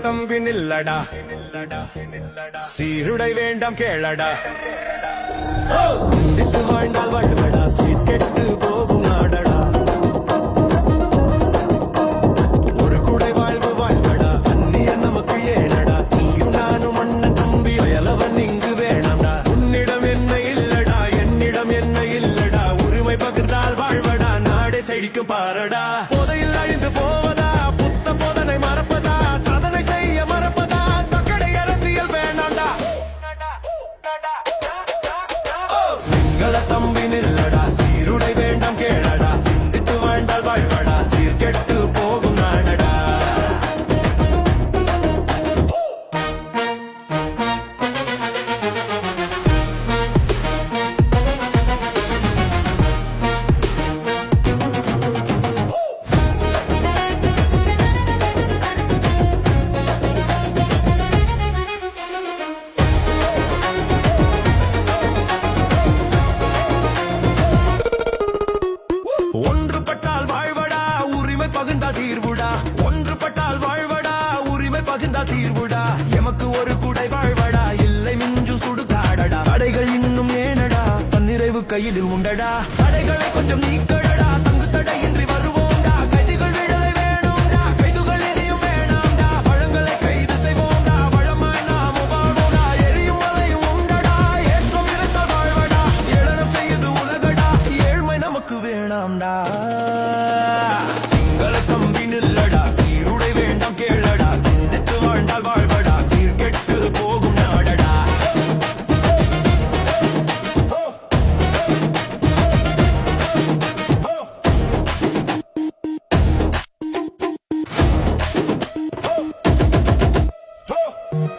தம்பி நில்லடா சீருடை வேண்டாம் கேளடா சிந்தித்து வாழ்ந்தால் வாழ்வடா சீர்கெட்டு போகும் நாடடா ஒரு குடை வாழ்வு வாழ்வடா அந்நிய நமக்கு ஏனடா நீயும் நானும் அண்ணன் தம்பி வயலவன் இங்கு வேணாம்டா உன்னிடம் என்ன இல்லடா என்னிடம் என்ன இல்லடா உரிமை பகிர்ந்தால் வாழ்வடா நாடே செழிக்கும் பாரடா போதையில் அழிந்து போவதா புத்த போதனை மறப்பதா சாதனை செய்ய மறப்பதா சக்கடை அரசியல் வேணாம்டா சிங்கள தம்பி நில்லடா சீருடை வேண்டாம் கேளடா சிந்தித்து வாழ்ந்தால் வாழ்வடா சீர்கெட்டு போகும் நாடடா ஒன்றுபட்டால் வாழ்வடா உரிமை பகிர்ந்தா தீர்வுடா ஒன்றுபட்டால் வாழ்வடா உரிமை பகிர்ந்தா தீர்வுடா எமக்கு ஒரு குடை வாழ்வடா இல்லை மிஞ்சும் சுடுகாடடா தடைகள் இன்னும் ஏனடா தன்னிறைவு கையில் உண்டடா தடைகளை கொஞ்சம் நீக்கடடா தங்கு தடையின்றி வருவோம்டா கைதிகள் விடுதலை வேணும்டா கைதுகள் இனியும் வேணாம்டா பழங்களை கைது செய்வோம்டா வளமாய் நாம் வாழ்வோம்டா எரியும் மலையும் உண்டடா ஏற்றம் இருந்தால் வாழ்வடா ஏளனம் செய்யுது உலகடா ஏழ்மை நமக்கு வேணாம்டா சிங்கள தம்பி நில்லடா சீருடை வேண்டாம் கேளடா சிந்தித்து வாழ்ந்தால் வாழ்வடா சீர்கெட்டு போகும் நாடடா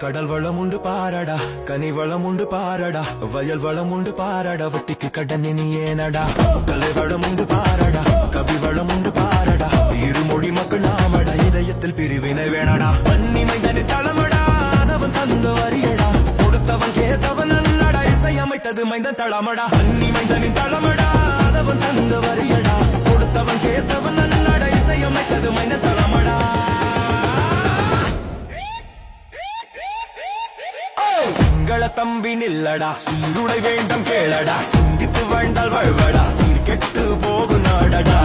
கடல் வளம் உண்டு பாரடா கனி வளம் உண்டு பாரடா வயல் வளம் உண்டு பாரடா வட்டிக்கு கடன் இனி ஏனடா கலை வளம் உண்டு பாரடா கவி வளம் உண்டு பாரடா இருமொழி மக்கள் நாமடா இதயத்தில் பிரிவினை வேணடா வன்னிமை தனி தளமடா அதவன் தந்த வரியடா கொடுத்தவன் கேசவன் அல்லடா இசை அமைத்தது மைந்தன் தளமடா வன்னிமை தனி தளமடா அதவன் தந்த வரியடா கொடுத்தவன் கேசவன் அல்லடா இசை அமைத்தது மைந்தன் தளமடா சிங்கள தம்பி நில்லடா சீருடை வேண்டாம் கேளடா சிந்தித்து வாழ்ந்தால் வாழ்வடா சீர்கெட்டு போகும் நாடடா